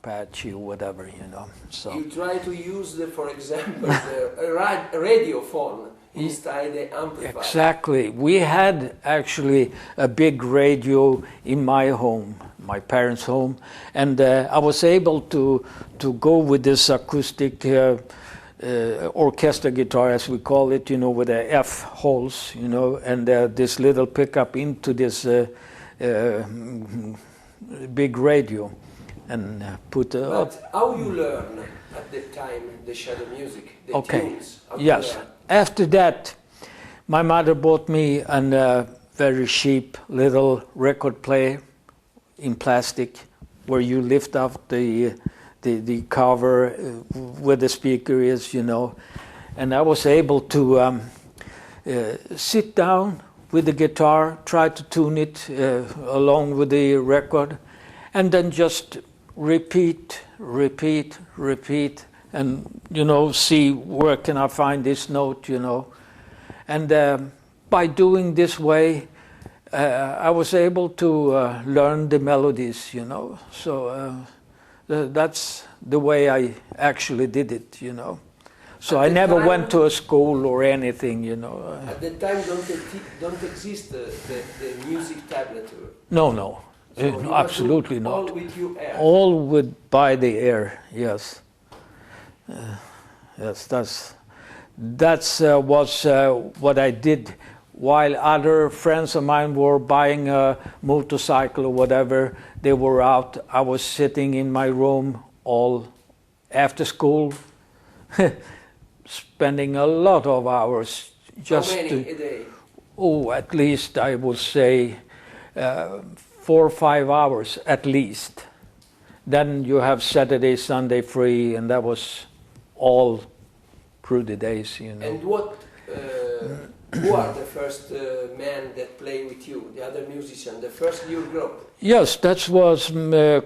Apache or whatever, you know. So you try to use, for example, the radio phone inside the amplifier. Exactly. We had actually a big radio in my home, my parents' home, and I was able to go with this acoustic orchestra guitar, as we call it, you know, with the F holes, you know, and this little pickup into this big radio, and put But how you learn at the time the shadow music, the tunes? Yes. After that, my mother bought me a very cheap little record player in plastic, where you lift up the cover where the speaker is, you know, and I was able to sit down with the guitar, try to tune it along with the record, and then just repeat, and, you know, see where can I find this note, you know. And by doing this way, I was able to learn the melodies, you know. So that's the way I actually did it, you know. So I never went to a school or anything, you know. At the time, don't exist the music tablet? No, So absolutely not. All with your air? All with by the air, yes. Yes, that's was what I did. While other friends of mine were buying a motorcycle or whatever, they were out. I was sitting in my room all after school, spending a lot of hours just How many a day? Oh, at least I would say 4 or 5 hours at least. Then you have Saturday, Sunday free, and that was all through the days, you know. And what? Who are the first men that play with you? The other musicians, the first your group? Yes, that was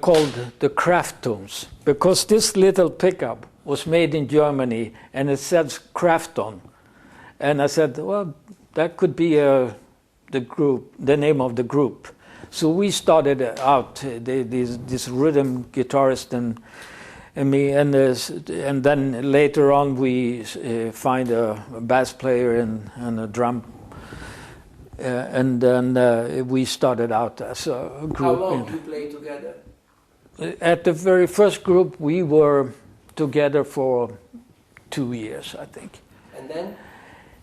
called the Kraftones, because this little pickup was made in Germany, and it says Krafton, and I said, well, that could be the group, the name of the group. So we started out this rhythm guitarist and me, and then later on we find a bass player and a drum, and then we started out as a group. How long you play together? At the very first group, we were together for 2 years, I think. And then?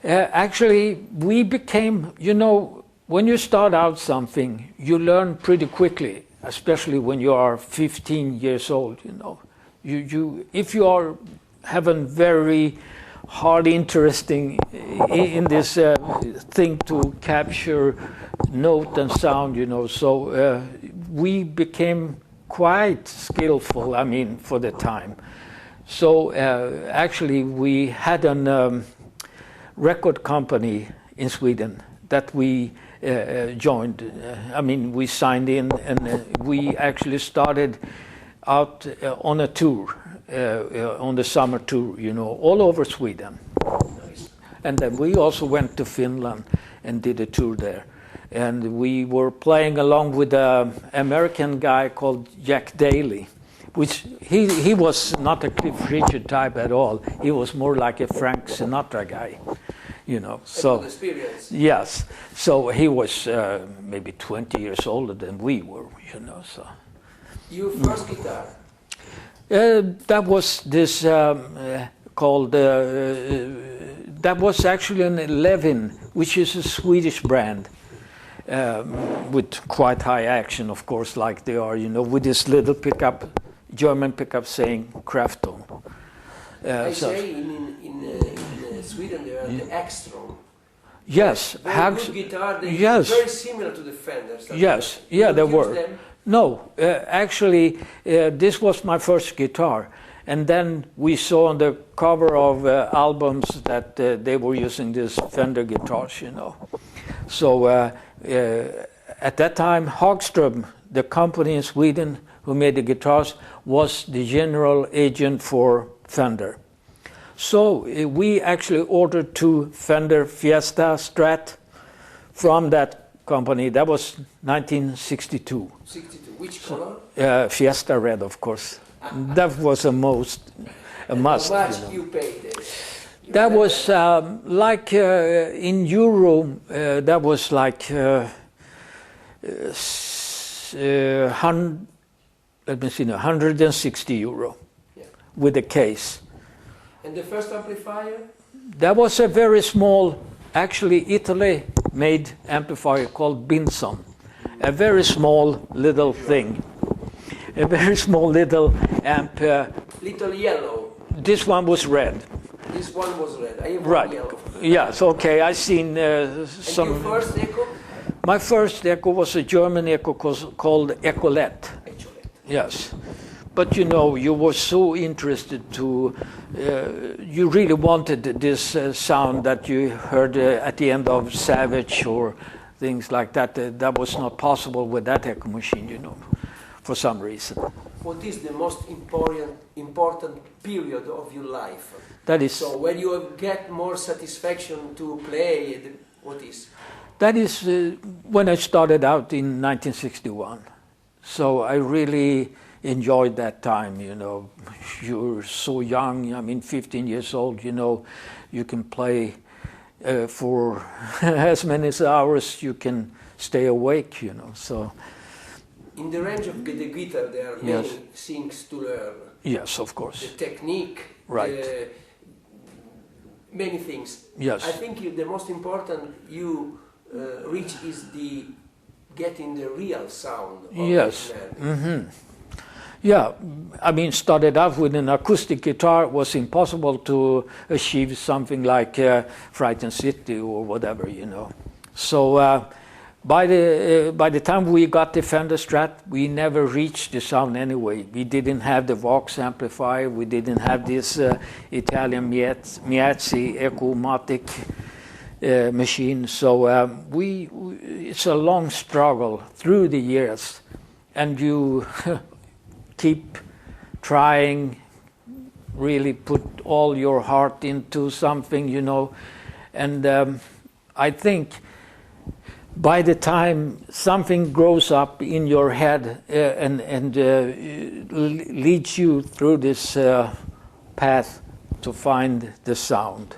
Actually, we became, you know, when you start out something, you learn pretty quickly, especially when you are 15 years old, you know. If you are having very hard interesting in this thing to capture note and sound, you know, so we became quite skillful, I mean, for the time. So actually we had a record company in Sweden that we joined. I mean, we signed in, and we actually started out on a tour, on the summer tour, you know, all over Sweden. Nice. And then we also went to Finland and did a tour there. And we were playing along with an American guy called Jack Daly, which he was not a Cliff Richard type at all. He was more like a Frank Sinatra guy, you know. So experience. Yes, so he was maybe 20 years older than we were, you know. So your first guitar? That was this called. That was actually an 11, which is a Swedish brand. With quite high action, of course, like they are, you know, with this little pickup, German pickup saying Krafton. I say in Sweden they are the Ekstrom. Yes, very good guitar. They yes, very similar to the Fenders. Yes, yeah, they were. Them? No, actually, this was my first guitar, and then we saw on the cover of albums that they were using these Fender guitars, you know. So at that time, Hagström, the company in Sweden who made the guitars, was the general agent for Fender. So we actually ordered 2 Fender Fiesta Strat from that company. That was 1962. 62. Which color? Fiesta red, of course. That was a must. How much you paid? That was like in euro. That was like let me see now, 160 euro with a case. And the first amplifier? That was a very small, actually Italy-made amplifier called Binson. A very small little thing. A very small little amp. Little yellow. This one was red. This one was red. I have Right. one yellow. Yes, okay. I seen some. And your first echo? My first echo was a German echo called Ecolette. Yes. But you know, you were so interested to, you really wanted this sound that you heard at the end of Savage or things like that. That was not possible with that echo machine, you know, for some reason. What is the most important period of your life? That is. So when you get more satisfaction to play, what is? That is when I started out in 1961. So I really enjoyed that time, you know. You're so young, I mean 15 years old, you know, you can play for as many hours you can stay awake, you know, so. In the range of the guitar there are many things to learn. Yes, of course. The technique, right. Many things. Yes. I think the most important you reach is the getting the real sound of yes. Mm-hmm. Yeah, I mean, started out with an acoustic guitar. It was impossible to achieve something like Frightened City or whatever, you know. So by the time we got the Fender Strat, we never reached the sound anyway. We didn't have the Vox amplifier. We didn't have this Italian Miazzi Echo-Matic machine. So it's a long struggle through the years, and you keep trying, really put all your heart into something, you know. And I think by the time something grows up in your head and leads you through this path to find the sound.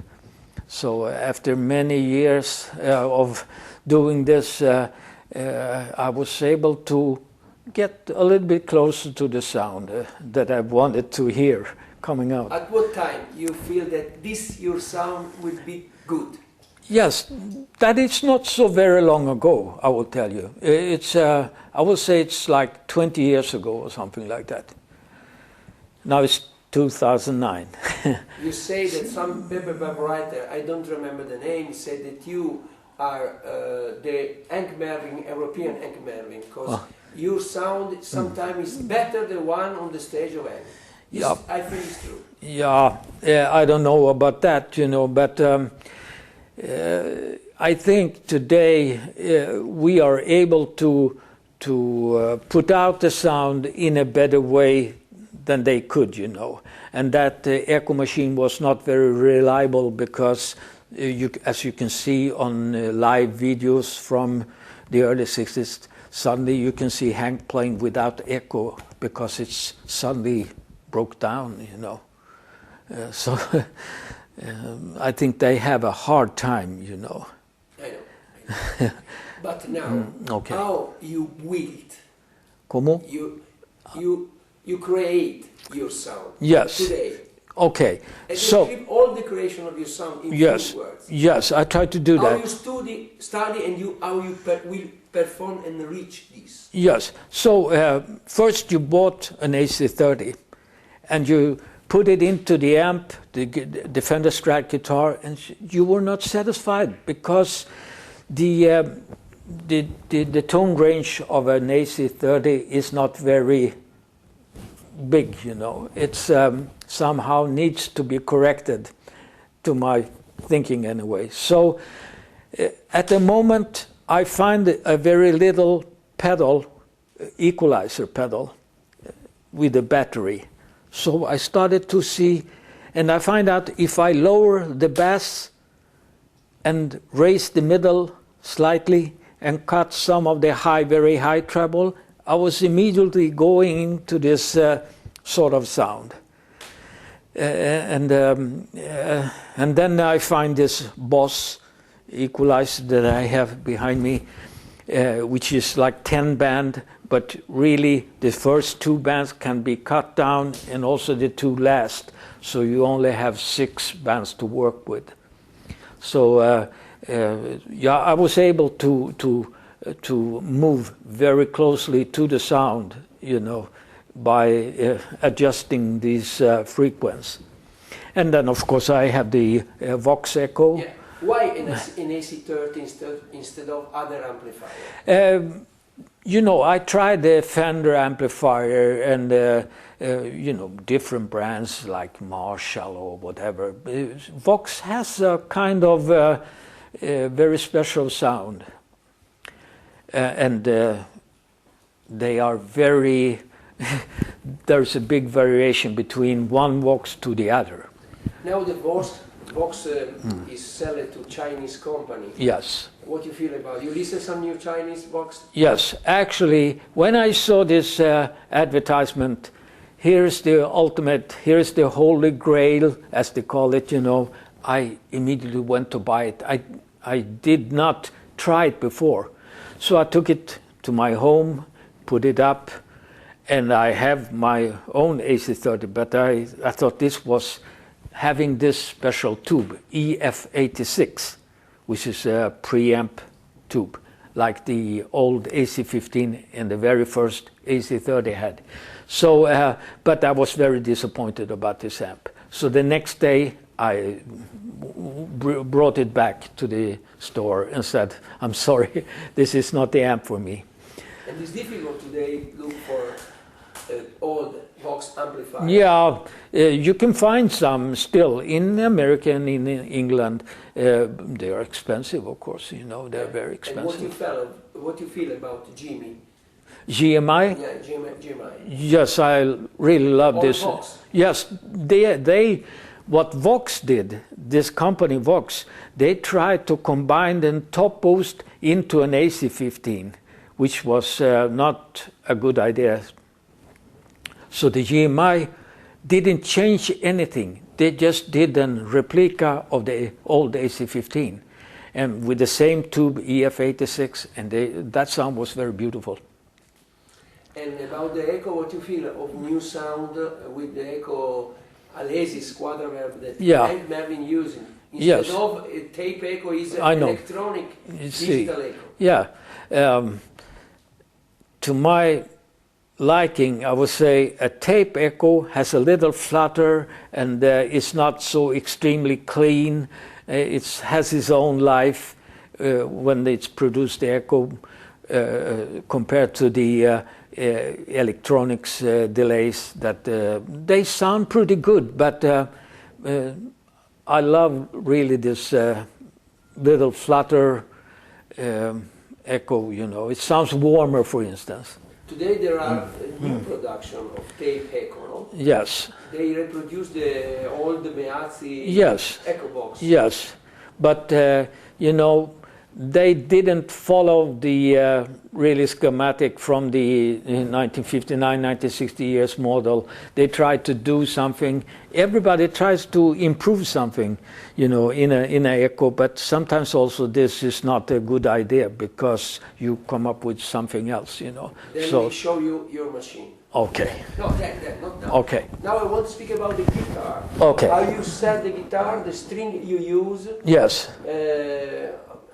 So after many years of doing this, I was able to get a little bit closer to the sound that I wanted to hear coming out. At what time you feel that your sound will be good? Yes, that is not so very long ago, I will tell you. It's, I will say it's like 20 years ago or something like that. Now it's 2009. You say that some paperback writer, I don't remember the name, said that you are the Hank Mervyn, European Hank Mervyn, because your sound sometimes is better than one on the stage of Hank. Yeah. I think it's true. Yeah, I don't know about that, you know, but I think today we are able to put out the sound in a better way than they could, you know. And that echo machine was not very reliable because, as you can see on live videos from the early 60s, suddenly you can see Hank playing without echo because it's suddenly broke down, you know. So I think they have a hard time, you know. I know. But now, okay. How you will it? ¿Cómo? You create your sound. Yes. Today. Okay. And so you keep all the creation of your sound in yes, few words. yes, I try to do How that. you study and how you will perform and reach this. Yes. So first you bought an AC30 and you put it into the amp, the Fender Strat guitar, and you were not satisfied because the tone range of an AC30 is not very big, you know. It's somehow needs to be corrected, to my thinking anyway. So at the moment I find a very little pedal, equalizer pedal, with a battery. So I started to see, and I find out if I lower the bass and raise the middle slightly and cut some of the high, very high treble, I was immediately going into this sort of sound. And then I find this Boss equalizer that I have behind me, which is like 10 band, but really the first 2 bands can be cut down, and also the 2 last, so you only have 6 bands to work with. So yeah, I was able to move very closely to the sound, you know, by adjusting these frequencies. And then of course I have the Vox Echo. Yeah. Why in AC30 instead of other amplifier? You know, I tried the Fender amplifier and you know, different brands like Marshall or whatever. Vox has a kind of very special sound, and they are very. There's a big variation between one Vox to the other. Now the Vox is sold to Chinese company. Yes. What do you feel about it? You listen some new Chinese Vox? Yes, actually, when I saw this advertisement, here's the ultimate, here's the holy grail, as they call it, you know, I immediately went to buy it. I did not try it before. So I took it to my home, put it up, and I have my own AC30, but I thought this was having this special tube, EF86, which is a preamp tube, like the old AC15 and the very first AC30 had. So, but I was very disappointed about this amp. So the next day I brought it back to the store and said, I'm sorry, this is not the amp for me. And it's difficult today to look for old Vox amplifier. Yeah, you can find some still in America and in England. They are expensive, of course, you know, they're very expensive. And what you feel about Jimmy? GMI? Yeah, GMI. Yes, I really love Old this. Vox. Yes, what Vox did, this company Vox, they tried to combine the top boost into an AC15, which was not a good idea. So the GMI didn't change anything. They just did a replica of the old AC15, and with the same tube EF86, and that sound was very beautiful. And about the Echo, what you feel of new sound with the Echo Alesis Quadraverb that Hank Marvin using? Instead of a tape echo is an electronic digital echo. Yeah. To my liking, I would say a tape echo has a little flutter and it's not so extremely clean. It has its own life when it's produced, the echo, compared to the electronics delays that they sound pretty good, but I love really this little flutter echo, you know. It sounds warmer, for instance. Today there are new production of tape echo, no? Yes. They reproduce the old Meazzi echo box. Yes, but you know, they didn't follow the really schematic from the 1959, 1960 years model. They tried to do something. Everybody tries to improve something, you know, in an echo, but sometimes also this is not a good idea because you come up with something else, you know. Then we show you your machine. Okay. No, not now. Okay. Now I want to speak about the guitar. Okay. How you set the guitar, the string you use. Yes.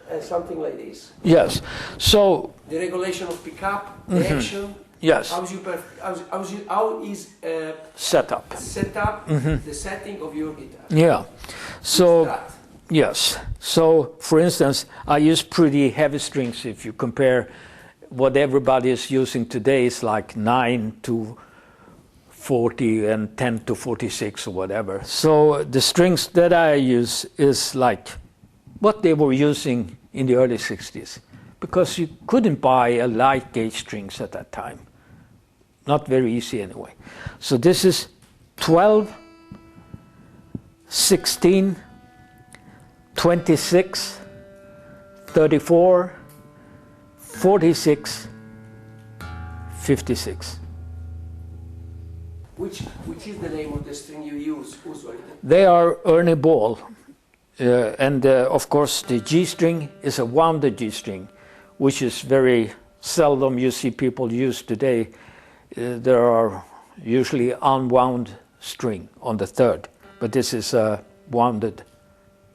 And something like this. Yes. So the regulation of pickup, the action. Yes. How is set up the setting of your guitar? Yeah. So yes. So for instance, I use pretty heavy strings. If you compare what everybody is using today, is like 9 to 40 and 10 to 46 or whatever. So the strings that I use is like what they were using in the early 60s, because you couldn't buy a light gauge strings at that time. Not very easy anyway. So this is 12, 16, 26, 34, 46, 56. Which is the name of the string you use usually? They are Ernie Ball. And of course the G string is a wounded G string, which is very seldom you see people use today. There are usually unwound string on the third, but this is a wounded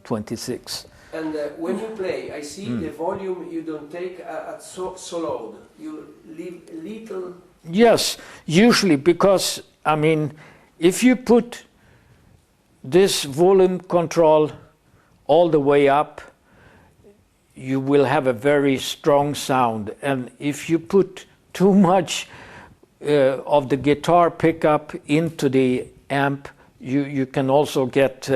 26. And when you play, I see the volume you don't take at so loud. You leave a little. Yes, usually, because I mean, if you put this volume control all the way up, you will have a very strong sound. And if you put too much of the guitar pickup into the amp, you can also get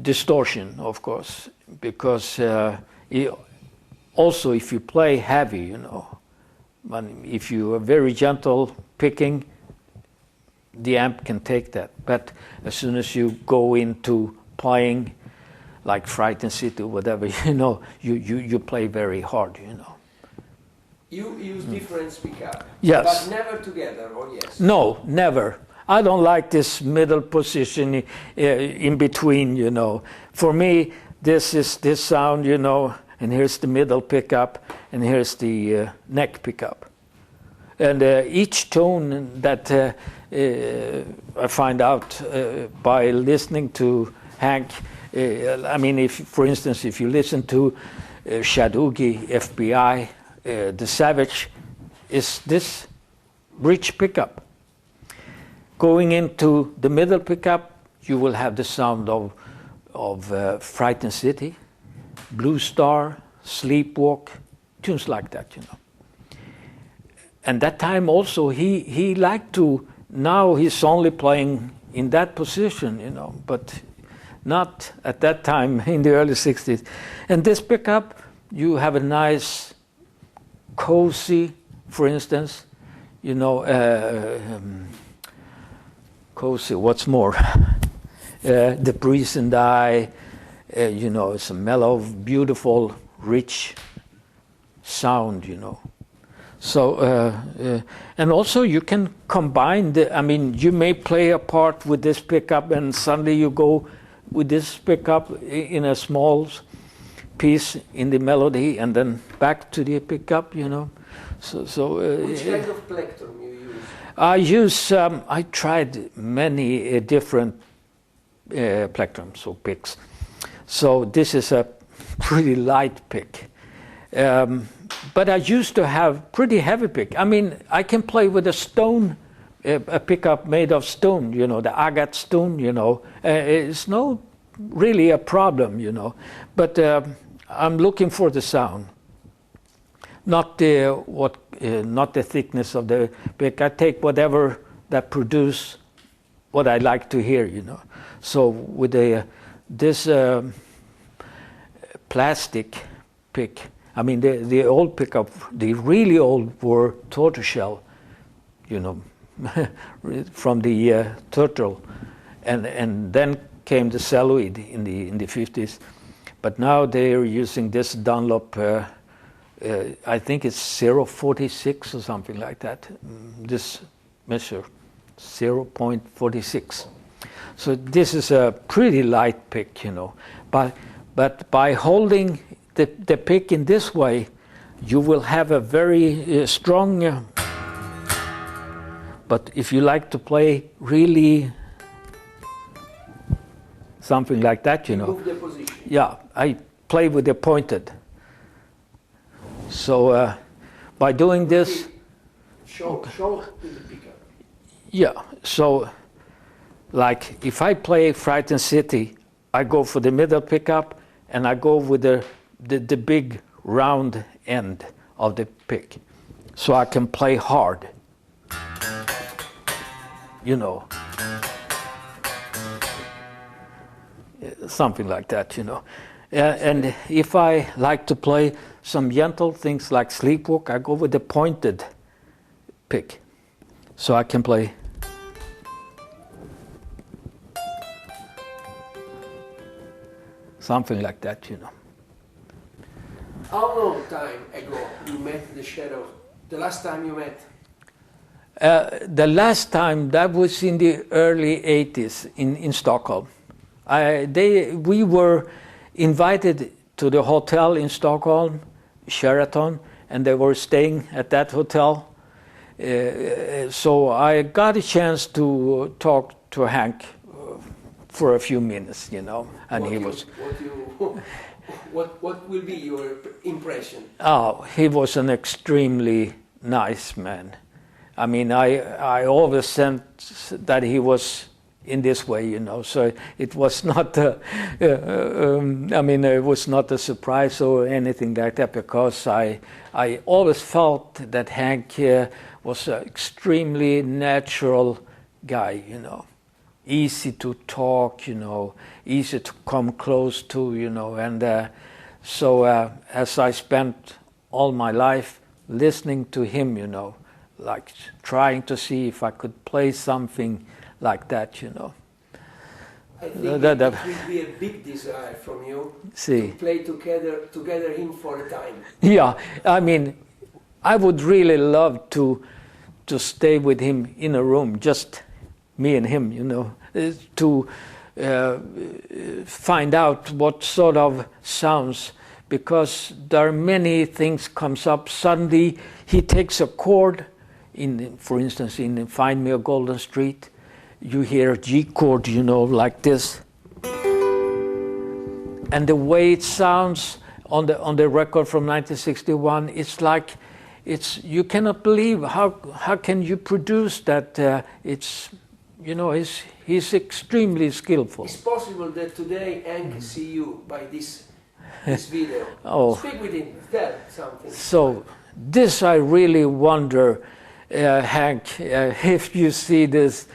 distortion, of course, because also if you play heavy, you know, if you are very gentle picking, the amp can take that. But as soon as you go into playing like Frightened City or whatever, you know, you play very hard, you know. You use different pickup, yes, but never together, or yes? No, never. I don't like this middle position in between, you know. For me, this is this sound, you know, and here's the middle pickup, and here's the neck pickup. And each tone that I find out by listening to Hank, I mean, if, for instance, if you listen to Shadoogie, FBI, the Savage, is this bridge pickup. Going into the middle pickup, you will have the sound of Frightened City, Blue Star, Sleepwalk, tunes like that, you know. And that time also he liked to, now he's only playing in that position, you know, but not at that time in the early 60s. And this pickup, you have a nice, cozy, for instance, you know, cozy, what's more? The Breeze and I, you know, it's a mellow, beautiful, rich sound, you know. So, and also you can combine I mean, you may play a part with this pickup and suddenly you go with this pickup in a small piece in the melody and then back to the pickup, you know. Which kind of plectrum you use? I tried many different plectrums or picks. So this is a pretty light pick. But I used to have pretty heavy pick. I mean, I can play with a stone, a pickup made of stone, you know, the agate stone, you know. It's not really a problem, you know. But I'm looking for the sound, not the thickness of the pick. I take whatever that produce what I like to hear, you know. So with this plastic pick, I mean, the old pickup, the really old were tortoiseshell, you know, from the turtle, and then came the celluloid in the 50s, but now they are using this Dunlop. I think it's 0.46 or something like that. This measure, 0.46. So this is a pretty light pick, you know, but by holding the pick in this way, you will have a very strong, but if you like to play really something like that, you know. Move the position. Yeah, I play with the pointed. So by doing this, show to the pickup. Yeah, so like if I play Frightened City, I go for the middle pickup and I go with the big round end of the pick, so I can play hard, you know, something like that, you know. And if I like to play some gentle things like Sleepwalk, I go with the pointed pick, so I can play. Something like that, you know. How long time ago you met the Shadows? The last time you met? The last time, that was in the early 80s in Stockholm. We were invited to the hotel in Stockholm, Sheraton, and they were staying at that hotel. So I got a chance to talk to Hank for a few minutes, you know, and what will be your impression? Oh, he was an extremely nice man. I mean, I always sensed that he was in this way, you know. So it was not, it was not a surprise or anything like that, because I always felt that Hank was an extremely natural guy, you know. Easy to talk, you know, easy to come close to, you know. And so as I spent all my life listening to him, you know, like trying to see if I could play something like that, you know. I think it will be a big desire from you to play together him for a time. Yeah, I mean, I would really love to stay with him in a room, just me and him, you know, to find out what sort of sounds, because there are many things comes up. Suddenly he takes a chord, for instance, in Find Me a Golden Street, you hear a G chord, you know, like this. And the way it sounds on the record from 1961, it's like, you cannot believe how can you produce that. It's, you know, he's extremely skillful. It's possible that today Hank see you by this video. Oh. Speak with him, tell something. So this I really wonder, Hank, if you see this.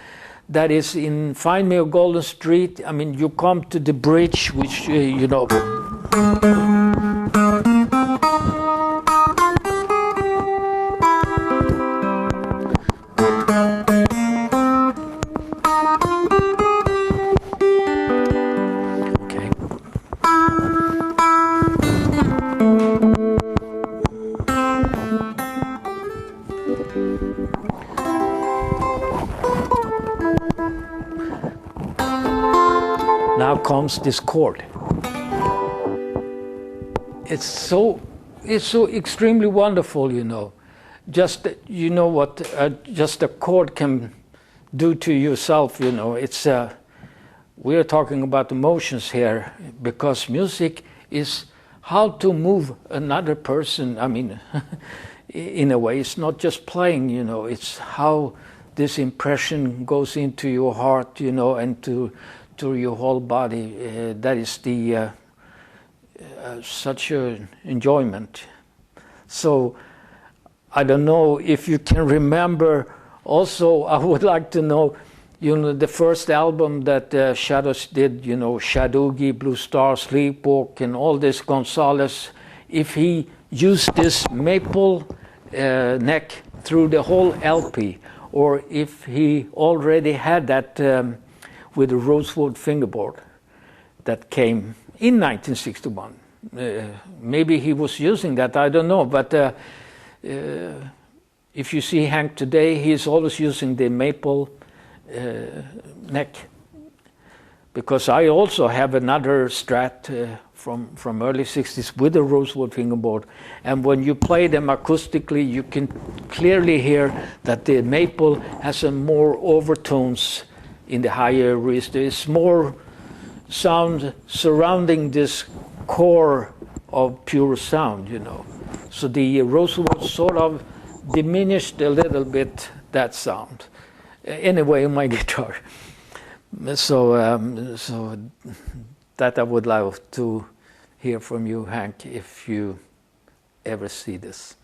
That is in Find Me a Golden Street. I mean, you come to the bridge, which, you know. Okay. Now comes this chord. It's so extremely wonderful, you know. Just, you know what just a chord can do to yourself, you know. It's we're talking about emotions here, because music is how to move another person. I mean, in a way, it's not just playing, you know. It's how this impression goes into your heart, you know, and to your whole body. That is the such an enjoyment. So I don't know if you can remember. Also, I would like to know, you know, the first album that Shadows did, you know, Shadoogie, Blue Star, Sleepwalk, and all this Gonzalez, if he used this maple neck through the whole LP, or if he already had that with a rosewood fingerboard that came in 1961. Maybe he was using that, I don't know. But if you see Hank today, he's always using the maple neck. Because I also have another Strat from early 60s with a rosewood fingerboard. And when you play them acoustically, you can clearly hear that the maple has a more overtones in the higher register. There's more sound surrounding this core of pure sound, you know. So the rosewood sort of diminished a little bit that sound. Anyway, my guitar. So, so that I would love to hear from you, Hank, if you ever see this.